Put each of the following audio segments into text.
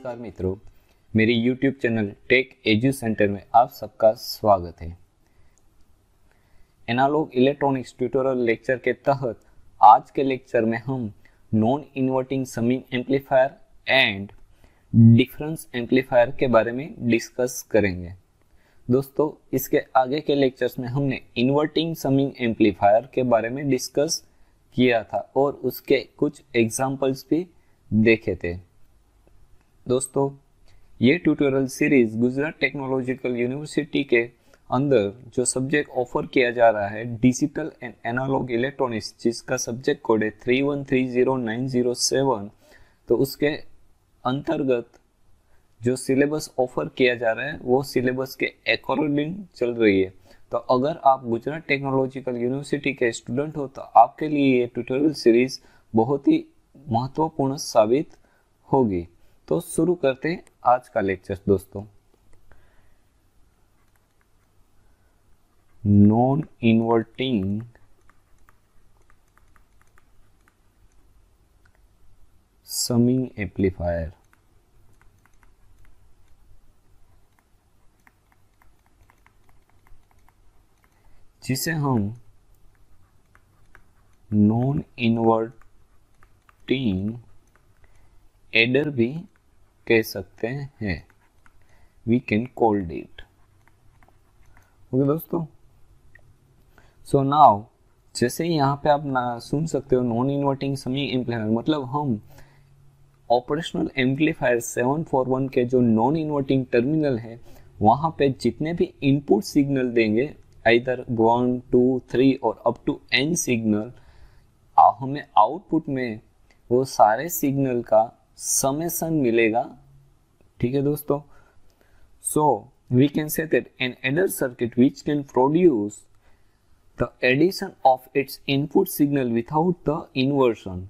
नमस्कार मित्रों, मेरी YouTube channel tech edu centre में आप सबका स्वागत है। एनालॉग इलेक्ट्रॉनिक्स ट्यूटोरियल लेक्चर के तहत आज के लेक्चर में हम non inverting summing amplifier and difference amplifier के बारे में डिस्कस करेंगे। दोस्तों, इसके आगे के लेक्चर्स में हमने इन्वर्टिंग समिंग एम्पलीफायर के बारे में डिस्कस किया था और उसके कुछ एग्जाम्पल्स भी देखे थे। दोस्तों, ये tutorial series Gujarat technological university के अंदर जो सब्जेक्ट ऑफर किया जा रहा है डिजिटल एंड एनालॉग इलेक्ट्रॉनिक्स, जिसका सब्जेक्ट कोड है 3130907, तो उसके अंतर्गत जो सिलेबस ऑफर किया जा रहा है वो सिलेबस के अकॉर्डिंग चल रही है। तो अगर आप गुजरात टेक्नोलॉजिकल यूनिवर्सिटी के स्टूडेंट हो तो आपके लिए ये ट्यूटोरियल सीरीज बहुत ही महत्वपूर्ण साबित होगी। तो शुरू करते हैं आज का लेक्चर। दोस्तों, नॉन इन्वर्टिंग समिंग एम्पलीफायर, जिसे हम नॉन इन्वर्टिंग एडर भी कह सकते हैं, we can called it. Okay दोस्तों, सो नाउ जैसे यहाँ पे आप सुन सकते हो नॉन इन्वर्टिंग समिंग एम्पलीफायर, मतलब हम ऑपरेशनल एम्पलीफायर 741 के जो नॉन इन्वर्टिंग टर्मिनल है वहाँ पे जितने भी इनपुट सिग्नल देंगे, आइदर 1, 2, 3 और अप टू n सिग्नल, हमें आउटपुट में वो सारे सिग्नल का समेशन मिलेगा। ठीक है दोस्तों, so we can say that an adder circuit which can produce the addition of its input signal without the inversion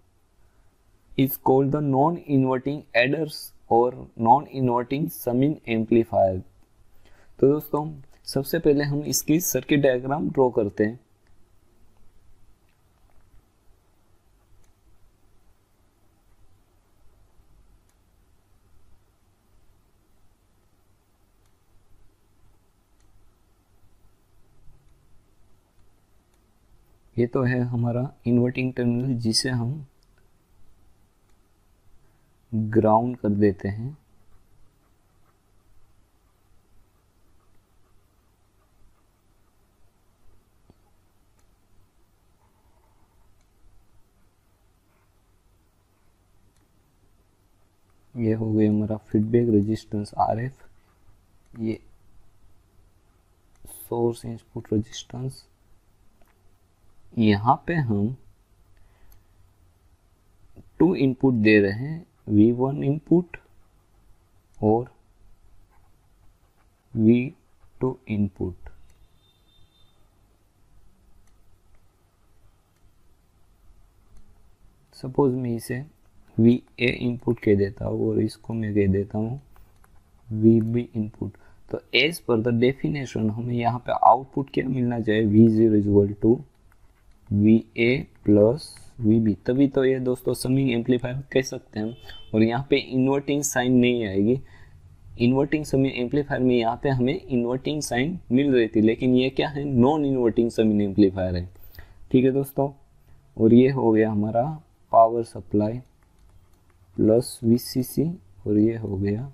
is called the non inverting adders और नॉन इन्वर्टिंग समिंग एम्पलीफायर। तो दोस्तों, सबसे पहले हम इसकी सर्किट डायग्राम ड्रॉ करते हैं। ये तो है हमारा इन्वर्टिंग टर्मिनल, जिसे हम ग्राउंड कर देते हैं। ये हो गया हमारा फीडबैक रेजिस्टेंस RF, ये सोर्स इनपुट रेजिस्टेंस। यहाँ पे हम 2 इनपुट दे रहे हैं, V1 इनपुट और V2 इनपुट। सपोज मैं इसे VA इनपुट कह देता हूँ और इसको मैं कह देता हूँ VB इनपुट। तो एज पर द डेफिनेशन हमें यहाँ पे आउटपुट क्या मिलना चाहिए, V0 equal to VA plus VB, तभी तो ये दोस्तों समिंग एम्पलीफायर कह सकते हैं हम। और यहाँ पे इन्वर्टिंग साइन नहीं आएगी। इन्वर्टिंग समिंग एम्पलीफायर में यहाँ पे हमें इन्वर्टिंग साइन मिल रही थी, लेकिन ये क्या है, नॉन इन्वर्टिंग समिंग एम्पलीफायर है। ठीक है दोस्तों, और ये हो गया हमारा पावर सप्लाई प्लस VCC और ये हो गया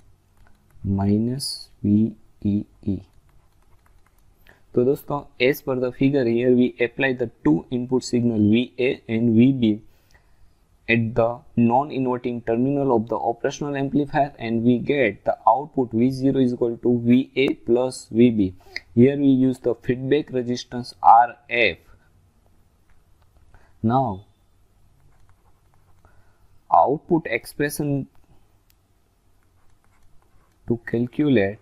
माइनस VEE। तो दोस्तों, as per the figure here we apply the 2 input signal VA and VB at the non-inverting terminal of the operational amplifier and we get the output V0 is equal to VA plus VB. Here we use the feedback resistance RF. Now output expression to calculate,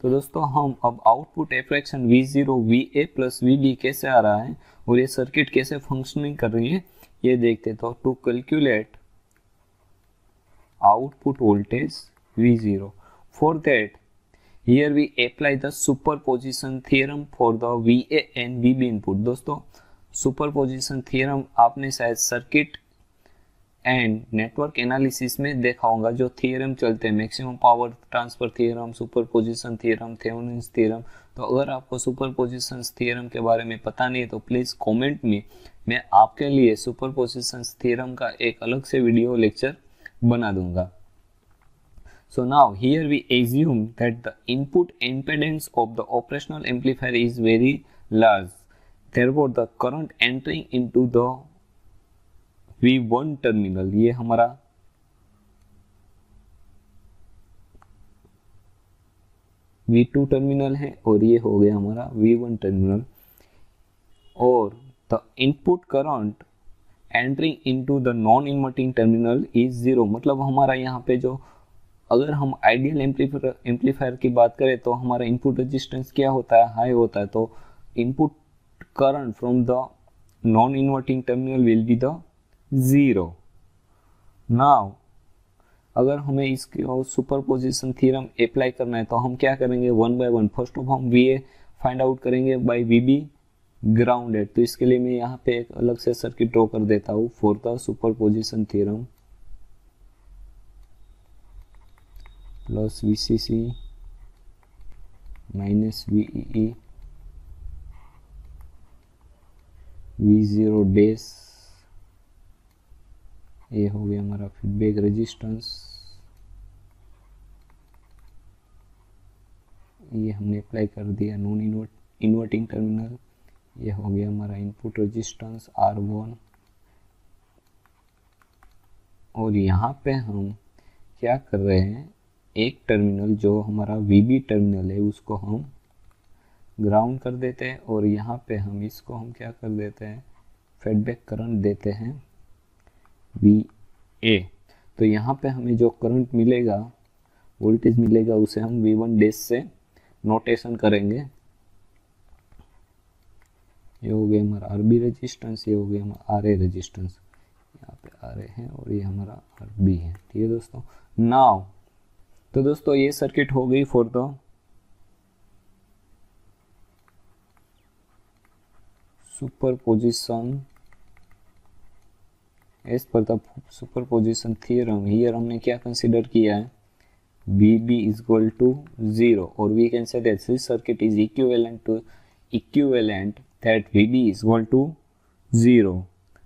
तो दोस्तों हम अब output expression V0 VA plus VB कैसे आ रहा है और ये circuit कैसे फंक्शनिंग कर रही है ये देखते। तो to calculate output voltage V0, for that here we apply the superposition theorem for the VA and VB input. दोस्तों, सुपरपोजिशन थ्योरम आपने शायद सर्किट एंड नेटवर्क एनालिसिस में देखा होगा जो थियरम चलते हैं, maximum power transfer theorem, superposition theorem, Thevenin's theorem. तो अगर आपको सुपरपोजिशन थियरम के बारे में पता नहीं है तो प्लीज़ कमेंट में, मैं आपके लिए सुपरपोजिशन थियरम का एक अलग से वीडियो लेक्चर बना दूंगा। So now here we assume that the input impedance of the operational amplifier is very large. Therefore the current entering into the V1 terminal, ये हमारा V2 टर्मिनल है और ये हो गया हमारा V1 टर्मिनल, और the input current entering into the non inverting terminal is zero. मतलब हमारा यहाँ पे जो, अगर हम आइडियल एम्पलीफायर की बात करें तो हमारा इनपुट रेजिस्टेंस क्या होता है, हाई होता है, तो input current from the non inverting terminal will be the zero. Now अगर हमें इसकी सुपरपोजिशन थ्योरम अप्लाई करना है तो हम क्या करेंगे, one by one. First of हम वी ए फाइंड आउट करेंगे बाय वी बी ग्राउंडेड। तो इसके लिए मैं यहाँ पे एक अलग से सर्किट ड्रॉ कर देता हूँ for the superposition theorem. Plus VCC minus VEE V0 dash, ये हो गया हमारा फीडबैक रेजिस्टेंस, ये हमने अप्लाई कर दिया नॉन इन्वर्टिंग टर्मिनल। ये हो गया हमारा इनपुट रेजिस्टेंस R1, और यहाँ पे हम क्या कर रहे हैं, एक टर्मिनल जो हमारा VB टर्मिनल है उसको हम ग्राउंड कर देते हैं, और यहाँ पे हम इसको हम क्या कर देते हैं, फीडबैक करंट देते हैं VA। तो यहाँ पे हमें जो करंट मिलेगा, वोल्टेज मिलेगा, उसे हम V1 डैश से नोटेशन करेंगे। ये हो गया हमारा RB रेजिस्टेंस, ये हो गया हमारा RA रेजिस्टेंस, यहाँ पे RA है और ये हमारा RB है। ठीक है दोस्तों। नाउ तो दोस्तों ये सर्किट हो गई for the superposition as per the superposition theorem. Here हमने क्या कंसीडर किया है, VB is equal to 0, or we can say that this circuit is equivalent that VB is equal to 0।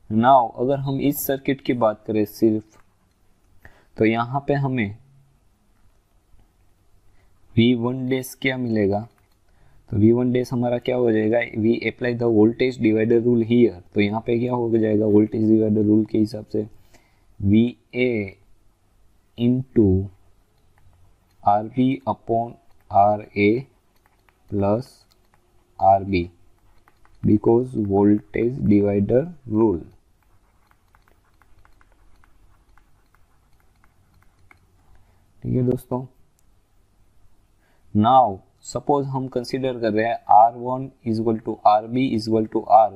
Now अगर हम इस सर्किट की बात करें सिर्फ, तो यहाँ पे हमें V1 डैश क्या मिलेगा, तो V1 डैश हमारा क्या हो जाएगा, we apply the voltage divider rule here. तो यहाँ पे क्या हो जाएगा, वोल्टेज डिवाइडर रूल के हिसाब से VA into RB upon RA plus RB, because voltage divider rule. ठीक है दोस्तों। नाउ सपोज हम कंसीडर कर रहे हैं R1 is equal to RB is equal to R,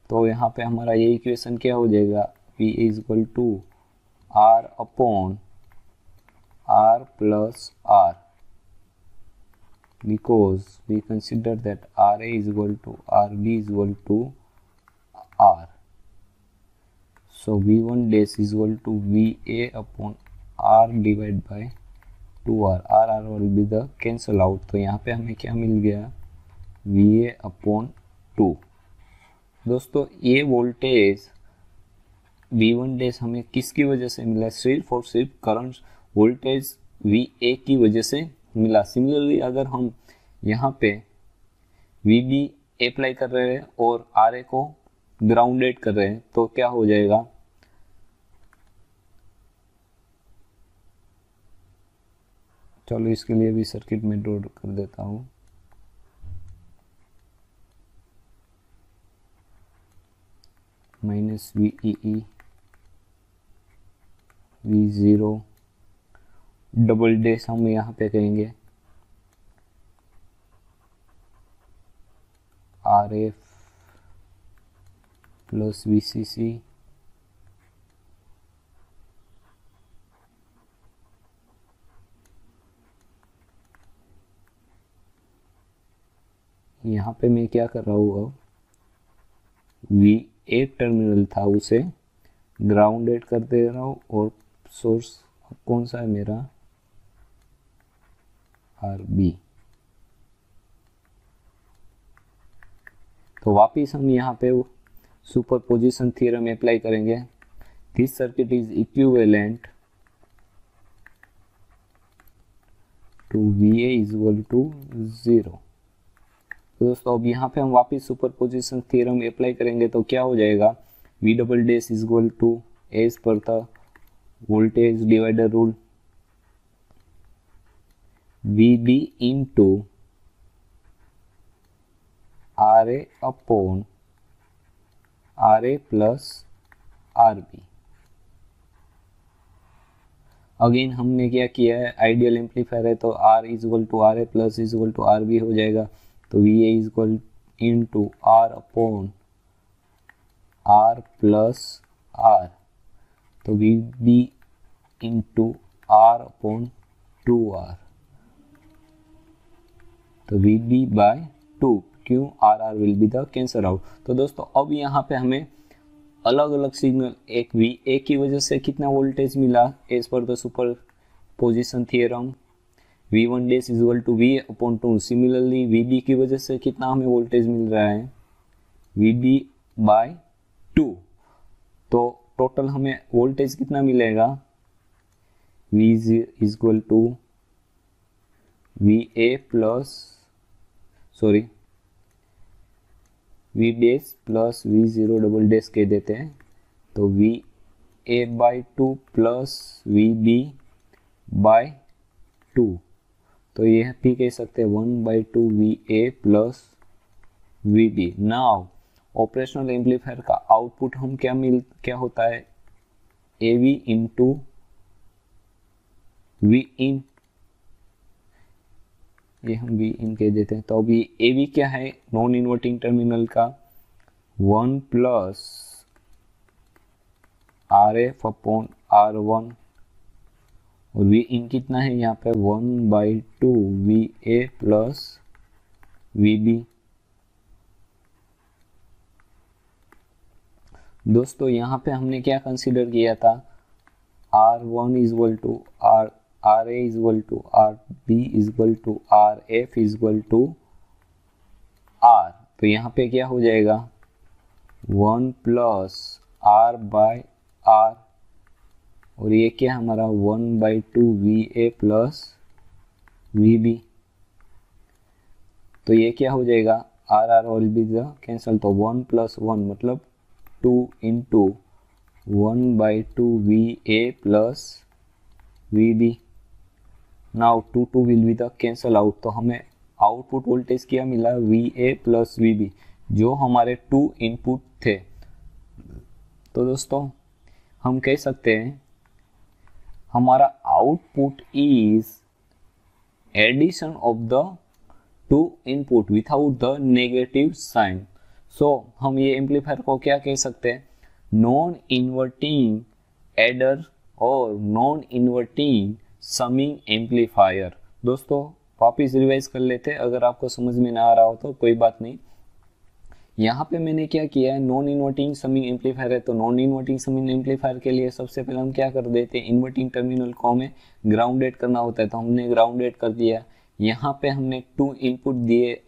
तो यहाँ पे हमारा ये इक्वेशन क्या हो जाएगा, V is equal to R upon R plus R, because we consider that RA is equal to RB is equal to R. So V1 dash is equal to VA upon R divided by 2R. R will be the cancel out. तो यहाँ पे हमें क्या मिल गया, VA upon 2। दोस्तों ये voltage V1 dash हमें किसकी वजह से मिला, सिर्फ और सिर्फ करंट वोल्टेज VA की वजह से मिला। सिमिलरली अगर हम यहाँ पे VB अप्लाई कर रहे हैं और RA को ग्राउंडेड कर रहे हैं तो क्या हो जाएगा, चलो इसके लिए भी सर्किट में ड्रॉ कर देता हूँ। Minus VEE V0 double dash हम यहाँ पे कहेंगे RF प्लस VCC यहाँ पे मैं क्या कर रहा हूँ, अब V एक टर्मिनल था उसे ग्राउंडेड कर दे रहा हूँ और सोर्स कौन सा है मेरा, RB। तो वापिस हम यहाँ पे सुपरपोजिशन थ्योरम अप्लाई करेंगे। This circuit is equivalent to VA is equal to 0। तो दोस्तों अब यहाँ पे हम वापिस सुपरपोजिशन थ्योरम अप्लाई करेंगे तो क्या हो जाएगा, V double dash is equal to as per the voltage divider rule VB into RA upon RA plus RB। Again हमने क्या किया है, आइडियल एम्पलीफायर है तो R is equal to RA plus is equal to RB हो जाएगा। तो VA is equal to R upon R plus R, तो VB into R upon 2R, तो VB बाय 2, क्यों, RR will be the cancel out. तो दोस्तों अब यहाँ पे हमें अलग अलग सिग्नल, एक VA की वजह से कितना वोल्टेज मिला as per the superposition theorem, V1 dash is equal to V upon 2। Similarly VB की वजह से कितना हमें वोल्टेज मिल रहा है, VB बाय 2। तो टोटल हमें वोल्टेज कितना मिलेगा, V is equal to VA plus V dash plus V0 double dash कह देते हैं, तो VA by 2 plus VB by 2। तो यह भी कह सकते हैं 1/2 VA plus VB। Now operational amplifier का आउटपुट हम क्या होता है, AV इंटू V इन, ये हम V इन कह देते हैं। तो अभी AV क्या है, नॉन इन्वर्टिंग टर्मिनल का 1 प्लस RF अपॉन R1, और V इन कितना है यहाँ पे 1/2 VA प्लस VB। दोस्तों यहाँ पे हमने क्या कंसीडर किया था, R1 is equal to RA is equal to RB is equal to RF is equal to R। तो यहाँ पे क्या हो जाएगा 1 प्लस R बाय R, और ये क्या हमारा 1/2 VA प्लस VB। तो ये क्या हो जाएगा, RR will be the cancel, तो 1 प्लस 1 मतलब 2 into 1/2 VA plus VB। Now 2 will be the cancel out. तो हमें आउटपुट वोल्टेज क्या मिला, VA प्लस VB, जो हमारे 2 इनपुट थे। तो दोस्तों हम कह सकते हैं हमारा output is addition of the 2 input without the negative sign. So हम ये एम्पलीफायर को क्या कह सकते हैं, नॉन इन्वर्टिंग एडर और नॉन इन्वर्टिंग समिंग एम्पलीफायर। दोस्तों वापिस रिवाइज कर लेते हैं, अगर आपको समझ में ना आ रहा हो तो कोई बात नहीं। यहाँ पे मैंने क्या किया है, नॉन इन्वर्टिंग समिंग एम्पलीफायर है, तो नॉन इन्वर्टिंग समिंग एम्पलीफायर के लिए सबसे पहले हम क्या कर देते हैं, इन्वर्टिंग टर्मिनल को हमें ग्राउंडेड करना होता है, तो हमने ग्राउंडेड कर दिया। यहाँ पे हमने 2 इनपुट दिए,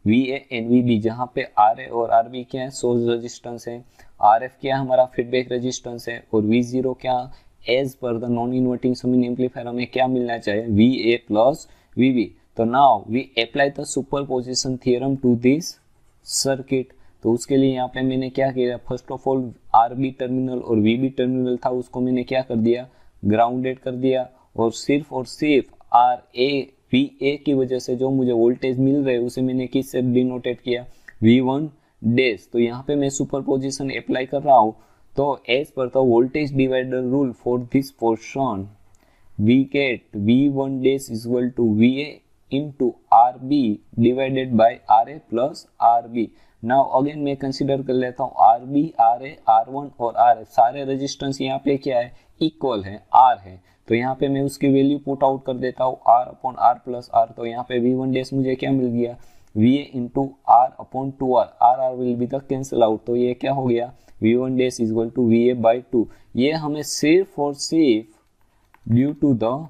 VA एंड VB, जहाँ पे RA और RB क्या है, सोर्स रेजिस्टेंस है, RF क्या हमारा फीडबैक रेजिस्टेंस है, और V0 क्या as per the non inverting summing amplifier हमें क्या मिलना चाहिए, VA प्लस VB। तो now we apply the superposition theorem to this circuit. तो उसके लिए यहाँ पे मैंने क्या किया, first of all RB terminal और VB टर्मिनल था उसको मैंने क्या कर दिया, ग्राउंडेड कर दिया, और सिर्फ RA VA की वजह से जो मुझे वोल्टेज मिल रहे उसे मैंने किस से डिनोटेट किया, V1 डैश। तो यहाँ पे मैं सुपरपोजिशन अप्लाई कर रहा हूँ, तो as per the voltage divider rule for this portion we get V1 dash is equal to VA into RB divided by RA plus RB। Now again मैं कंसीडर कर लेता हूँ RB, RA, R1 और RA सारे resistance यहाँ पे क्या है, इक्वल है, R है। तो यहाँ पे मैं उसकी वैल्यू पुट आउट कर देता हूँ R upon R plus R। तो यहाँ पे V1 डैश मुझे क्या मिल गया, VA into R upon 2R, RR will be the cancel out. तो ये क्या हो गया, V1 dash is equal to VA by 2। ये हमें सिर्फ और सिर्फ due to the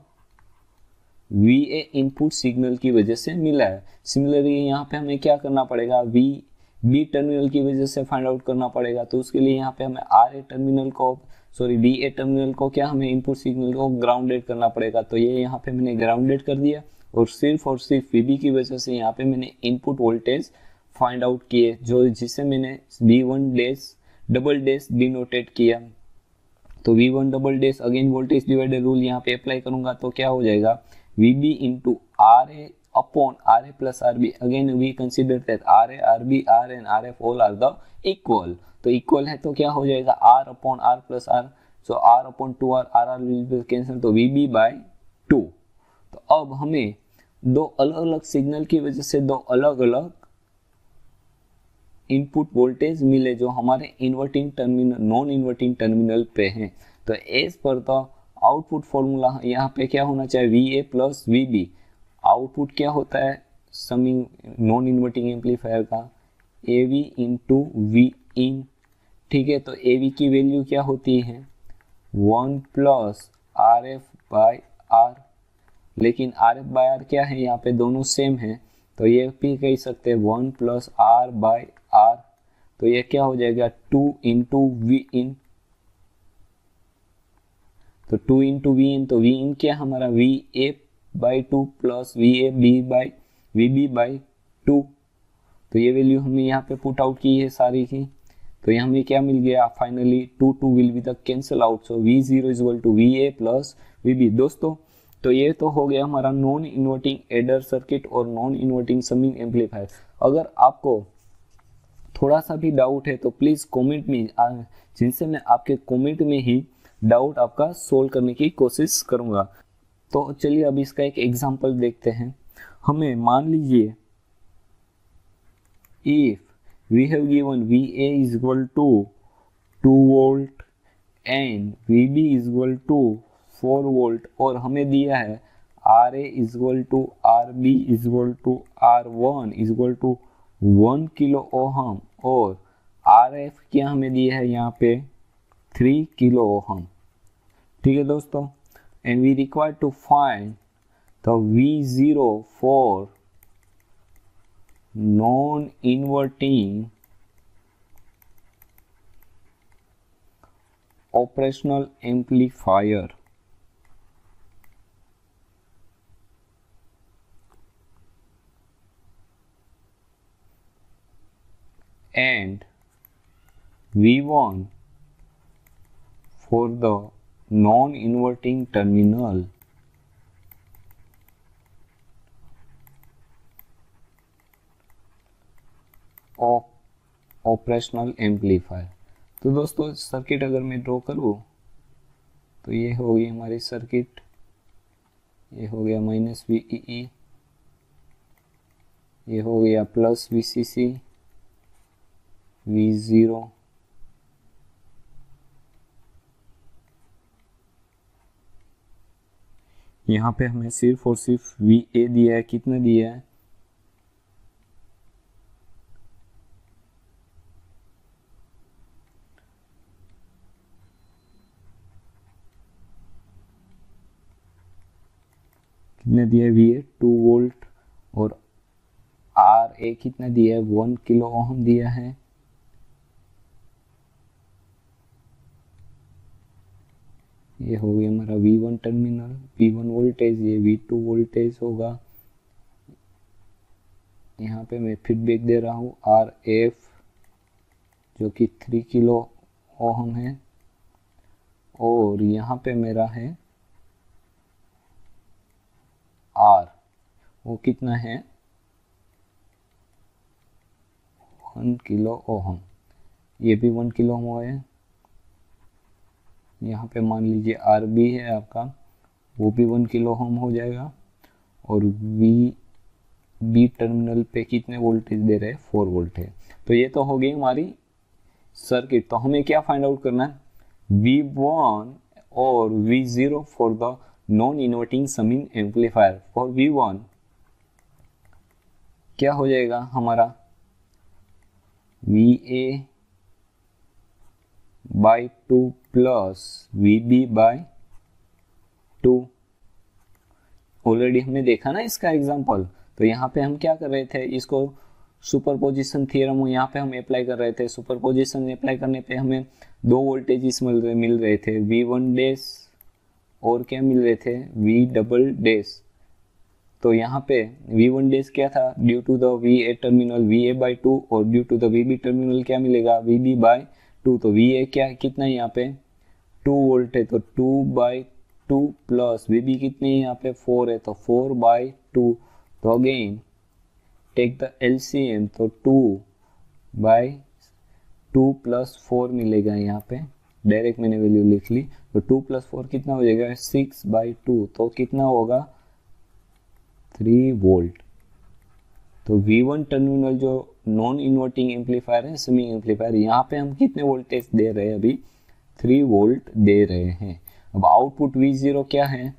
VA input signal की वजह से मिला है। सिमिलरली यहाँ पे हमें क्या करना पड़ेगा, VB टर्मिनल की वजह से फाइंड आउट करना पड़ेगा। तो उसके लिए यहाँ पे हमें VA टर्मिनल को क्या हमें इनपुट सिग्नल को ग्राउंडेड करना पड़ेगा। तो ये यहाँ पे मैंने ग्राउंडेड कर दिया और सिर्फ VB की वजह से यहाँ पे मैंने इनपुट वोल्टेज फाइंड आउट किए, जो जिसे मैंने V1 dash double dash denoted किया। तो V1 double dash again voltage divider rule यहाँ पे अप्लाई करूंगा तो क्या हो जाएगा, VB into RA upon RA plus RB। Again we consider that RA, RB, R and RF all are the equal. तो इक्वल है तो क्या हो जाएगा, R upon R plus R। So R upon 2R, RR will be cancel, तो VB by 2। तो अब हमें दो अलग अलग सिग्नल की वजह से दो अलग अलग इनपुट वोल्टेज मिले जो हमारे inverting terminal non inverting terminal पे हैं। तो as per the output formula यहाँ पे क्या होना चाहिए, VA प्लस VB। आउटपुट क्या होता है समिंग नॉन इन्वर्टिंग एम्पलीफायर का, AV इंटू Vin। ठीक है, तो AV की वैल्यू क्या होती है 1 प्लस RF बाय R। लेकिन RF बाय R क्या है, यहाँ पे दोनों सेम है तो ये भी कह सकते हैं 1 प्लस R बाय R। तो ये क्या हो जाएगा 2 इंटू Vin। तो 2 इंटू Vin, तो Vin क्या हमारा VA by 2 plus VB by 2। तो ये वैल्यू हमने यहाँ पे पुट आउट की है सारी की। तो यहाँ हमें क्या मिल गया finally 2 will be the cancel out. So V0 is equal to VA plus VB। दोस्तों तो ये तो हो गया हमारा नॉन इन्वर्टिंग एडर सर्किट और नॉन इन्वर्टिंग समिंग एम्पलीफायर। अगर आपको थोड़ा सा भी डाउट है तो प्लीज़ कमेंट में, जिनसे मैं आपके कमेंट में ही डाउट आपका सोल्व करने की कोशिश करूंगा। तो चलिए अब इसका एक एग्जांपल देखते हैं। हमें मान लीजिए if we have given VA is equal to 2 volt and VB is equal to 4 volt और हमें दिया है RA is equal to RB is equal to R1 is equal to 1 kilo ohm और RF क्या हमें दिया है यहाँ पे 3 किलो ओहम। ठीक है दोस्तों, and we require to find the V0 for non inverting operational amplifier. And V1 for the non-inverting terminal of operational amplifier. तो दोस्तों सर्किट अगर मैं ड्रॉ करूँ तो ये होगी हमारी सर्किट, ये हो गया माइनस VEE, ये हो गया प्लस VCC, V0, यहाँ पे हमें सिर्फ और सिर्फ VA दिया है। कितना दिया है, कितना दिया है VA 2 वोल्ट और RA कितना दिया है 1 किलो ओहम दिया है। ये हो गया हमारा V1 टर्मिनल, V1 वोल्टेज, ये V2 वोल्टेज होगा। यहाँ पे मैं फीडबैक दे रहा हूँ RF जो कि 3 किलो ओहम है और यहाँ पे मेरा है R, वो कितना है 1 किलो ओहम, ये भी 1 किलो ओहम है। यहाँ पे मान लीजिए RB है आपका, वो भी 1 किलो ओम हो जाएगा और VB टर्मिनल पे कितने वोल्टेज दे रहे हैं 4 वोल्ट है। तो ये तो हो गई हमारी सर्किट। तो हमें क्या फाइंड आउट करना है, V1 और V0 for the non inverting summing amplifier. For V1 क्या हो जाएगा हमारा VA by 2 plus VB by 2। Already हमने देखा ना इसका एग्जांपल। तो यहाँ पे हम क्या कर रहे थे, इसको सुपरपोजिशन थ्योरम यहाँ पे हम अप्लाई कर रहे थे। सुपरपोजिशन अप्लाई करने पे हमें दो वोल्टेजेस मिल रहे थे, V1 डैश और क्या मिल रहे थे, V डबल डैश। तो यहाँ पे V1 डैश क्या था, due to the VA terminal VA by 2 और due to the VB terminal क्या मिलेगा, VB बाई 2। तो VA क्या कितना है यहाँ पे 2 वोल्ट है, तो 2 बाई 2 प्लस VB कितनी है यहाँ पे 4 है, तो 4 बाई 2। तो अगेन टेक द LCM, तो 2 बाई 2 प्लस 4 मिलेगा यहाँ पे, डायरेक्ट मैंने वैल्यू लिख ली। तो 2 प्लस 4 कितना हो जाएगा 6 बाई 2, तो कितना होगा 3 वोल्ट। तो V1 टर्मिनल जो नॉन इन्वर्टिंग एम्पलीफायर है, समिंग एम्पलीफायर, यहाँ पे हम कितने वोल्टेज दे रहे हैं, अभी 3 वोल्ट दे रहे हैं। अब आउटपुट V0 क्या है,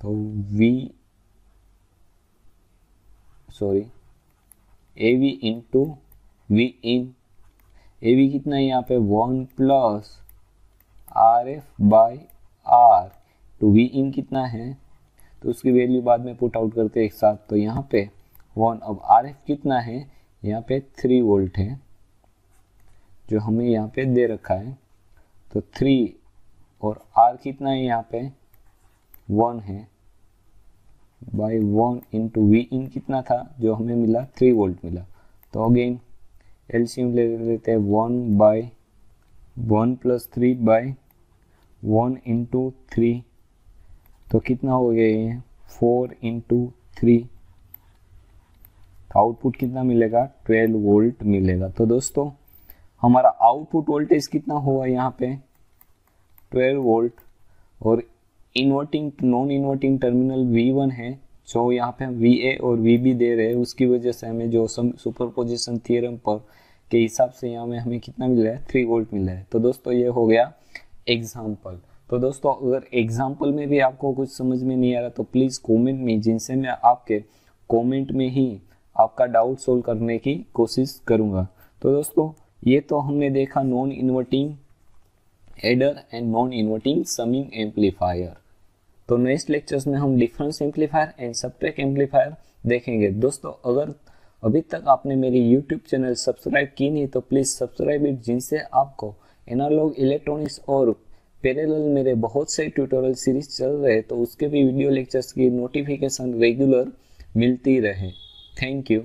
तो AV इंटू V इन। AV कितना है यहाँ पे 1 प्लस RF बाई R, तो V इन कितना है, तो उसकी वैल्यू बाद में पुट आउट करते हैं एक साथ। तो यहाँ पे 1, अब RF कितना है यहाँ पे 3 वोल्ट है जो हमें यहाँ पे दे रखा है, तो 3 और R कितना है यहाँ पे 1 है बाई 1 इंटू V इन कितना था जो हमें मिला 3 वोल्ट मिला। तो अगेन एलसीएम ले लेते हैं 1 बाई 1 प्लस 3 बाई 1 इंटू 3, तो कितना हो गया ये 4 इंटू 3, तो आउटपुट कितना मिलेगा 12 वोल्ट मिलेगा। तो दोस्तों हमारा आउटपुट वोल्टेज कितना हुआ यहाँ पे 12 वोल्ट, और inverting non inverting terminal V1 है जो यहाँ पे हम VA और VB दे रहे हैं, उसकी वजह से हमें जो सुपरपोजिशन थ्योरम पर के हिसाब से यहाँ में हमें कितना मिल रहा है 3 वोल्ट मिल रहा है। तो दोस्तों ये हो गया एग्जाम्पल। तो दोस्तों अगर एग्जाम्पल में भी आपको कुछ समझ में नहीं आ रहा तो प्लीज़ कमेंट में, जिनसे मैं आपके कमेंट में ही आपका डाउट सोल्व करने की कोशिश करूँगा। तो दोस्तों ये तो हमने देखा non inverting adder and non inverting summing amplifier. तो नेक्स्ट लेक्चर्स में हम difference amplifier and subtract amplifier देखेंगे। दोस्तों अगर अभी तक आपने मेरी YouTube चैनल सब्सक्राइब की नहीं तो प्लीज़ सब्सक्राइब इट, जिनसे आपको एनालॉग इलेक्ट्रॉनिक्स और पैरेलल मेरे बहुत से ट्यूटोरियल सीरीज चल रहे हैं, तो उसके भी वीडियो लेक्चर्स की नोटिफिकेशन रेगुलर मिलती रहे। Thank you.